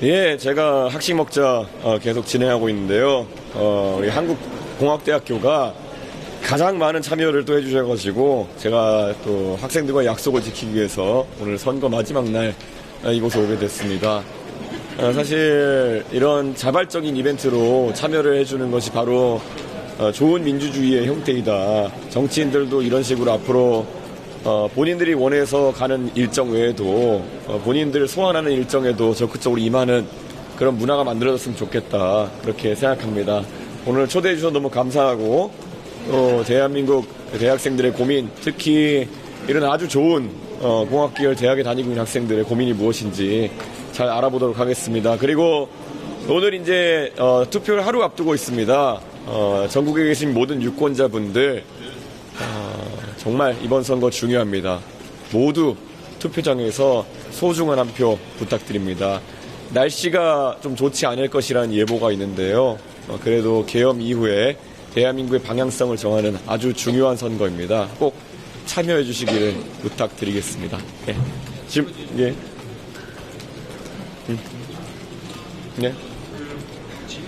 예, 제가 학식 먹자 계속 진행하고 있는데요. 우리 한국공학대학교가 가장 많은 참여를 또 해주셔가지고 제가 또 학생들과 약속을 지키기 위해서 오늘 선거 마지막 날 이곳에 오게 됐습니다. 사실 이런 자발적인 이벤트로 참여를 해주는 것이 바로 좋은 민주주의의 형태이다. 정치인들도 이런 식으로 앞으로 본인들이 원해서 가는 일정 외에도 본인들 소환하는 일정에도 적극적으로 임하는 그런 문화가 만들어졌으면 좋겠다. 그렇게 생각합니다. 오늘 초대해 주셔서 너무 감사하고 또 대한민국 대학생들의 고민, 특히 이런 아주 좋은 공학계열 대학에 다니고 있는 학생들의 고민이 무엇인지 잘 알아보도록 하겠습니다. 그리고 오늘 이제 투표를 하루 앞두고 있습니다. 전국에 계신 모든 유권자분들 정말 이번 선거 중요합니다. 모두 투표장에서 소중한 한 표 부탁드립니다. 날씨가 좀 좋지 않을 것이라는 예보가 있는데요. 그래도 계엄 이후에 대한민국의 방향성을 정하는 아주 중요한 선거입니다. 꼭 참여해 주시기를 부탁드리겠습니다. 예. 지금 예. 네. 짐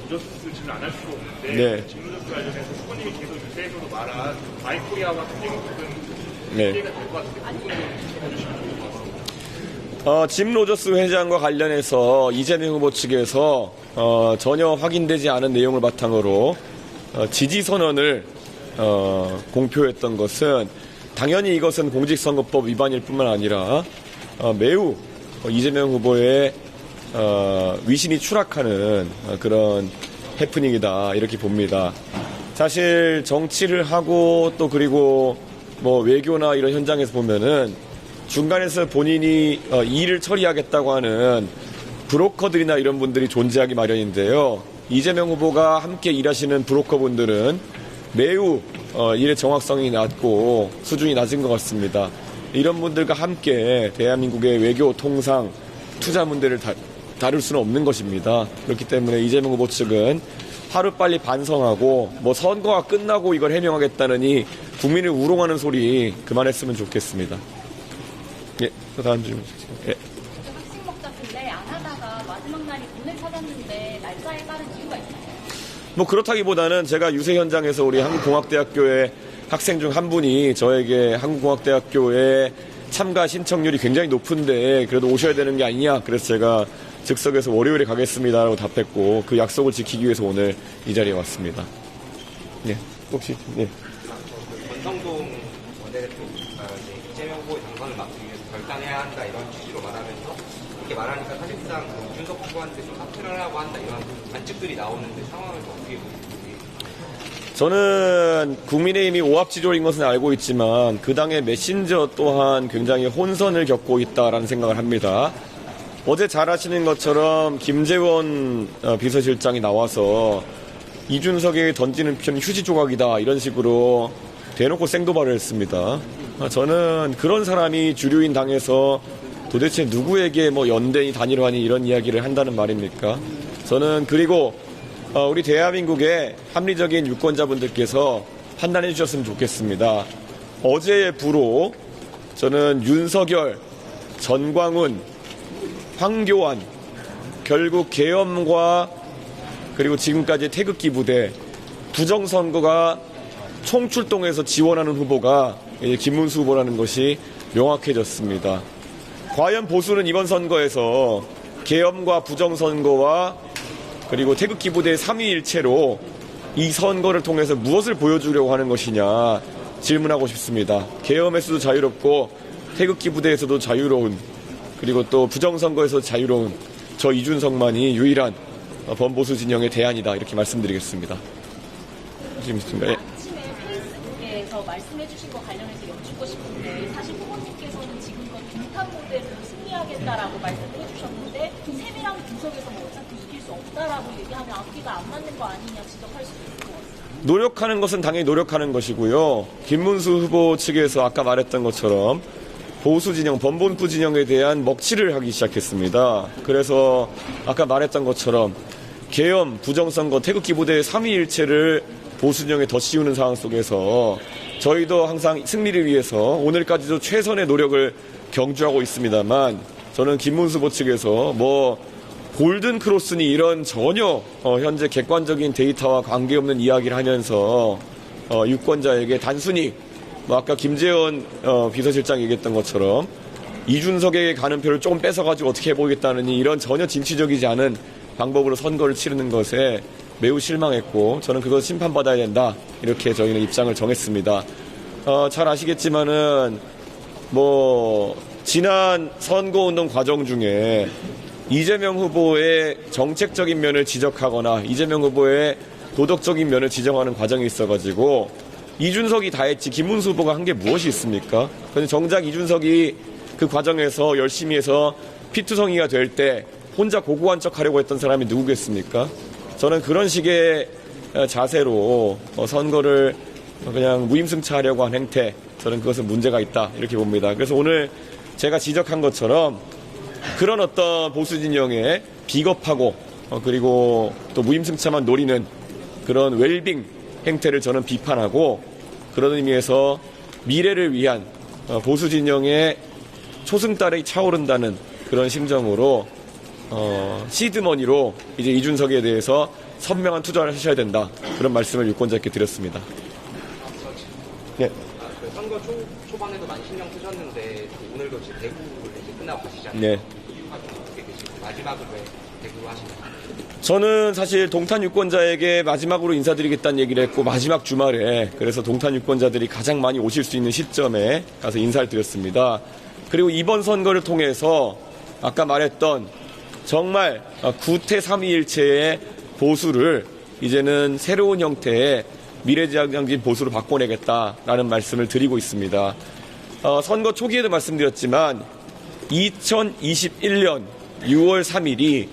로저스는 안 할 수가 없는데 네. 짐 로저스 관련해서 수건님이 계속 유세에서도 말한 마이코리아 같은 경우는 네. 기대가 될 것 같은데 그 부분을 해주시면 좋을 것 같습니다. 짐 로저스 회장과 관련해서 이재명 후보 측에서 전혀 확인되지 않은 내용을 바탕으로 지지 선언을 공표했던 것은 당연히 이것은 공직선거법 위반일 뿐만 아니라 매우 이재명 후보의 위신이 추락하는 그런 해프닝이다 이렇게 봅니다. 사실 정치를 하고 또 그리고 뭐 외교나 이런 현장에서 보면은 중간에서 본인이 일을 처리하겠다고 하는 브로커들이나 이런 분들이 존재하기 마련인데요. 이재명 후보가 함께 일하시는 브로커분들은 매우 일의 정확성이 낮고 수준이 낮은 것 같습니다. 이런 분들과 함께 대한민국의 외교, 통상, 투자 문제를 다룰 수는 없는 것입니다. 그렇기 때문에 이재명 후보 측은 하루빨리 반성하고 뭐 선거가 끝나고 이걸 해명하겠다느니 국민을 우롱하는 소리 그만했으면 좋겠습니다. 예, 또 다음 질문 주세요. 예. 학식 먹자 근래 안 하다가 마지막 날이 오늘 찾았는데 날짜에 따른 이유가 있나요? 뭐 그렇다기보다는 제가 유세 현장에서 우리 한국공학대학교의 학생 중 한 분이 저에게 한국공학대학교에 참가 신청률이 굉장히 높은데 그래도 오셔야 되는 게 아니냐. 그래서 제가 즉석에서 월요일에 가겠습니다라고 답했고 그 약속을 지키기 위해서 오늘 이 자리에 왔습니다. 네, 혹시 네. 권성동 원내대표가 이재명 후보의 당선을 막기 위해서 결단해야 한다 이런 취지로 말하면서 이렇게 말하니까 사실상 이준석 후보한테 좀 사퇴를 하려고 한다 이런 관측들이 나오는데 상황을 어떻게 보시는지. 저는 국민의힘이 오합지졸인 것은 알고 있지만 그 당의 메신저 또한 굉장히 혼선을 겪고 있다라는 생각을 합니다. 어제 잘 아시는 것처럼 김재원 비서실장이 나와서 이준석에게 던지는 편 휴지 조각이다 이런 식으로 대놓고 생도발을 했습니다. 저는 그런 사람이 주류인 당에서 도대체 누구에게 뭐 연대니 단일화니 이런 이야기를 한다는 말입니까? 저는 그리고 우리 대한민국의 합리적인 유권자분들께서 판단해 주셨으면 좋겠습니다. 어제의 부로 저는 윤석열, 전광훈, 황교안, 결국 계엄과 그리고 지금까지 태극기 부대, 부정선거가 총출동해서 지원하는 후보가 김문수 후보라는 것이 명확해졌습니다. 과연 보수는 이번 선거에서 계엄과 부정선거와 그리고 태극기 부대의 삼위일체로 이 선거를 통해서 무엇을 보여주려고 하는 것이냐 질문하고 싶습니다. 계엄에서도 자유롭고 태극기 부대에서도 자유로운 그리고 또 부정선거에서 자유로운 저 이준석만이 유일한 범보수 진영의 대안이다 이렇게 말씀드리겠습니다. 아침에 페이스북에서 말씀해 주신 거 관련해서 여쭙고 싶은데 사실 후보님께서는 지금껏 동탄 모델로 승리하겠다라고 말씀을 해주셨는데 세미랑 구석에서 뭐 어차피 이길 수 없다라고 얘기하면 앞뒤가 안 맞는 거 아니냐 지적할 수도 있을 것 같습니다. 노력하는 것은 당연히 노력하는 것이고요. 김문수 후보 측에서 아까 말했던 것처럼 보수 진영, 범본부 진영에 대한 먹칠을 하기 시작했습니다. 그래서 아까 말했던 것처럼 계엄, 부정선거, 태극기 부대의 삼위일체를 보수 진영에 더 씌우는 상황 속에서 저희도 항상 승리를 위해서 오늘까지도 최선의 노력을 경주하고 있습니다만 저는 김문수 후보 측에서 뭐 골든 크로스니 이런 전혀 현재 객관적인 데이터와 관계없는 이야기를 하면서 유권자에게 단순히 뭐 아까 김재원 비서실장이 얘기했던 것처럼 이준석에게 가는 표를 조금 뺏어가지고 어떻게 해보겠다느니 이런 전혀 진취적이지 않은 방법으로 선거를 치르는 것에 매우 실망했고 저는 그것 심판받아야 된다 이렇게 저희는 입장을 정했습니다. 잘 아시겠지만은 뭐 지난 선거운동 과정 중에 이재명 후보의 정책적인 면을 지적하거나 이재명 후보의 도덕적인 면을 지적하는 과정이 있어가지고 이준석이 다 했지 김문수 후보가 한 게 무엇이 있습니까? 그런데 정작 이준석이 그 과정에서 열심히 해서 피투성이가 될 때 혼자 고고한 척 하려고 했던 사람이 누구겠습니까? 저는 그런 식의 자세로 선거를 그냥 무임승차하려고 한 행태, 저는 그것은 문제가 있다 이렇게 봅니다. 그래서 오늘 제가 지적한 것처럼 그런 어떤 보수 진영의 비겁하고 그리고 또 무임승차만 노리는 그런 웰빙 행태를 저는 비판하고 그런 의미에서 미래를 위한 보수 진영의 초승달이 차오른다는 그런 심정으로 시드머니로 이제 이준석에 대해서 선명한 투자를 하셔야 된다 그런 말씀을 유권자께 드렸습니다. 네. 그 선거 초반에도 많이 신경 쓰셨는데 오늘도 지금 대구를 이제 끝나고 가시잖아요. 네. 이유가 좀 어떻게 되시고 마지막으로 왜 대구로 하시나요? 저는 사실 동탄 유권자에게 마지막으로 인사드리겠다는 얘기를 했고 마지막 주말에 그래서 동탄 유권자들이 가장 많이 오실 수 있는 시점에 가서 인사를 드렸습니다. 그리고 이번 선거를 통해서 아까 말했던 정말 구태 삼위일체의 보수를 이제는 새로운 형태의 미래지향적인 보수로 바꿔내겠다라는 말씀을 드리고 있습니다. 선거 초기에도 말씀드렸지만 2021년 6월 3일이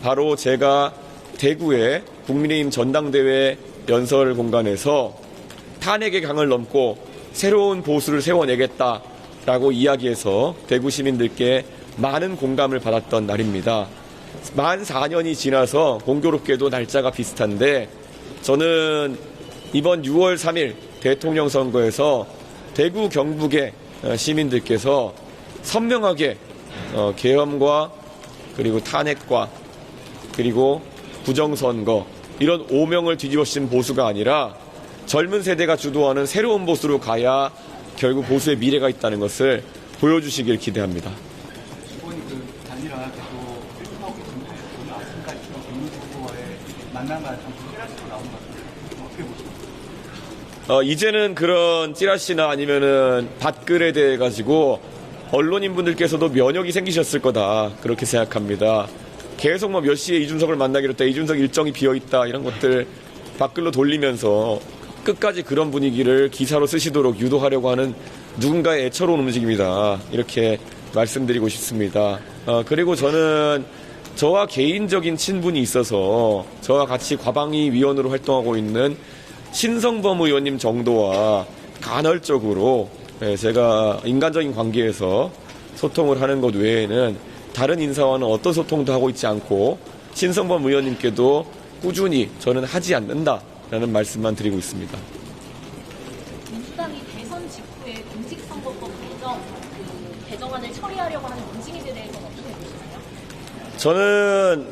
바로 제가 대구의 국민의힘 전당대회 연설 공간에서 탄핵의 강을 넘고 새로운 보수를 세워내겠다라고 이야기해서 대구 시민들께 많은 공감을 받았던 날입니다. 만 4년이 지나서 공교롭게도 날짜가 비슷한데 저는 이번 6월 3일 대통령 선거에서 대구 경북의 시민들께서 선명하게 계엄과 그리고 탄핵과 그리고 부정선거 이런 오명을 뒤집어쓰는 보수가 아니라 젊은 세대가 주도하는 새로운 보수로 가야 결국 보수의 미래가 있다는 것을 보여주시길 기대합니다. 이번 그 단일화 계속 활동하고 계신데 오늘 아침까지 김문수 후보와의 만남과 좀 찌라시로 나온 것 같은데 어떻게 보십니까? 이제는 그런 찌라시나 아니면은 밭글에 대해 가지고 언론인분들께서도 면역이 생기셨을 거다 그렇게 생각합니다. 계속 뭐 몇 시에 이준석을 만나기로 했다, 이준석 일정이 비어있다 이런 것들 밖글로 돌리면서 끝까지 그런 분위기를 기사로 쓰시도록 유도하려고 하는 누군가의 애처로운 움직임이다 이렇게 말씀드리고 싶습니다. 그리고 저는 저와 개인적인 친분이 있어서 저와 같이 과방위 위원으로 활동하고 있는 신성범 의원님 정도와 간헐적으로 제가 인간적인 관계에서 소통을 하는 것 외에는 다른 인사와는 어떤 소통도 하고 있지 않고 신성범 의원님께도 꾸준히 저는 하지 않는다라는 말씀만 드리고 있습니다. 민주당이 대선 직후에 공직선거법 개정안을 처리하려고 하는 움직임에 대해서는 어떻게 보시나요? 저는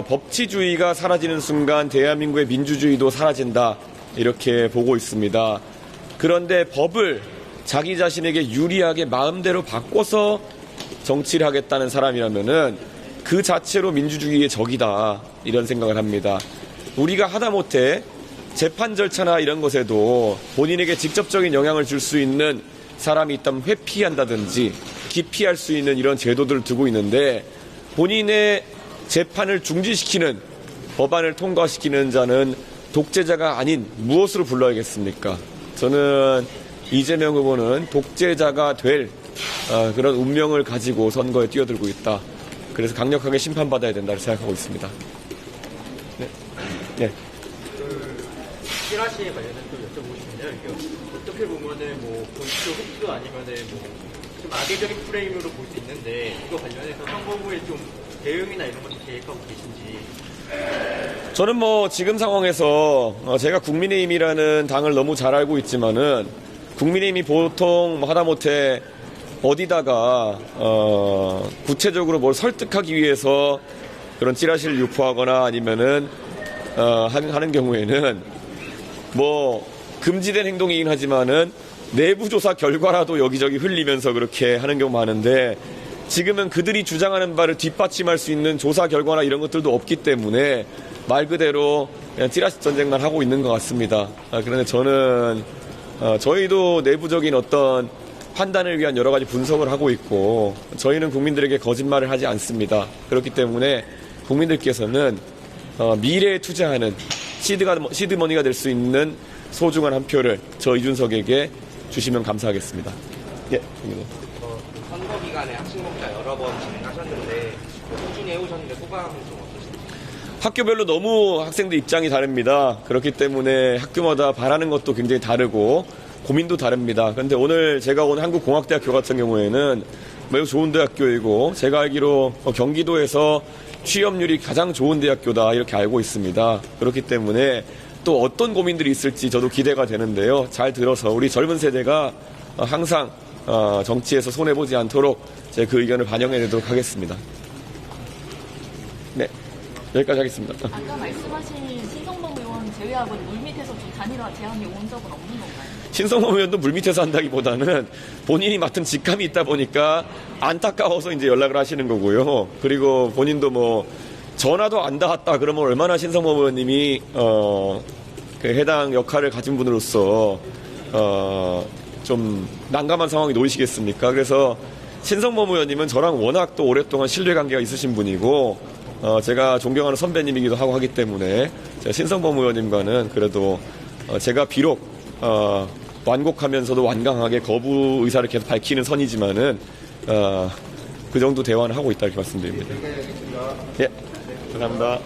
법치주의가 사라지는 순간 대한민국의 민주주의도 사라진다 이렇게 보고 있습니다. 그런데 법을 자기 자신에게 유리하게 마음대로 바꿔서 정치를 하겠다는 사람이라면은 그 자체로 민주주의의 적이다 이런 생각을 합니다. 우리가 하다못해 재판 절차나 이런 것에도 본인에게 직접적인 영향을 줄 수 있는 사람이 있다면 회피한다든지 기피할 수 있는 이런 제도들을 두고 있는데 본인의 재판을 중지시키는 법안을 통과시키는 자는 독재자가 아닌 무엇으로 불러야겠습니까? 저는 이재명 후보는 독재자가 될 그런 운명을 가지고 선거에 뛰어들고 있다. 그래서 강력하게 심판받아야 된다고 생각하고 있습니다. 네. 네. 찌라시에 관련해서 또 여쭤보고 싶은데요. 이게 어떻게 보면은 뭐 본투표 흡수 아니면은 뭐 좀 악의적인 프레임으로 볼 수 있는데 이거 관련해서 선거 후에 좀 대응이나 이런 것도 계획하고 계신지. 저는 뭐 지금 상황에서 제가 국민의힘이라는 당을 너무 잘 알고 있지만은 국민의힘이 보통 하다못해 어디다가 구체적으로 뭘 설득하기 위해서 그런 찌라시를 유포하거나 아니면은 하는 경우에는 뭐 금지된 행동이긴 하지만은 내부 조사 결과라도 여기저기 흘리면서 그렇게 하는 경우 많은데, 지금은 그들이 주장하는 바를 뒷받침할 수 있는 조사 결과나 이런 것들도 없기 때문에 말 그대로 그냥 찌라시 전쟁만 하고 있는 것 같습니다. 그런데 저는 저희도 내부적인 어떤 판단을 위한 여러 가지 분석을 하고 있고, 저희는 국민들에게 거짓말을 하지 않습니다. 그렇기 때문에 국민들께서는 미래에 투자하는 시드머니가 될 수 있는 소중한 한 표를 저 이준석에게 주시면 감사하겠습니다. 예, 선거 기간에 학sinh 목자 여러 번 진행하셨는데 꾸준히 해오셨는데 소감은 좀 어떠신가요? 학교별로 너무 학생들 입장이 다릅니다. 그렇기 때문에 학교마다 바라는 것도 굉장히 다르고 고민도 다릅니다. 그런데 오늘 제가 온 한국공학대학교 같은 경우에는 매우 좋은 대학교이고, 제가 알기로 경기도에서 취업률이 가장 좋은 대학교다 이렇게 알고 있습니다. 그렇기 때문에 또 어떤 고민들이 있을지 저도 기대가 되는데요. 잘 들어서 우리 젊은 세대가 항상 정치에서 손해보지 않도록 제 그 의견을 반영해내도록 하겠습니다. 네, 여기까지 하겠습니다. 아까 말씀하신 신성범 의원 제외하고는 물밑에서 좀 단일화 제안이 온 적은 없는 건가요? 신성범 의원도 물밑에서 한다기보다는 본인이 맡은 직함이 있다 보니까 안타까워서 이제 연락을 하시는 거고요. 그리고 본인도 뭐 전화도 안 닿았다 그러면 얼마나 신성범 의원님이 그 해당 역할을 가진 분으로서 좀 난감한 상황이 놓이시겠습니까? 그래서 신성범 의원님은 저랑 워낙 또 오랫동안 신뢰관계가 있으신 분이고, 제가 존경하는 선배님이기도 하고 하기 때문에 제가 신성범 의원님과는 그래도 제가 비록 완곡하면서도 완강하게 거부 의사를 계속 밝히는 선이지만은 그 정도 대화는 하고 있다 이렇게 말씀드립니다. 예, 감사합니다.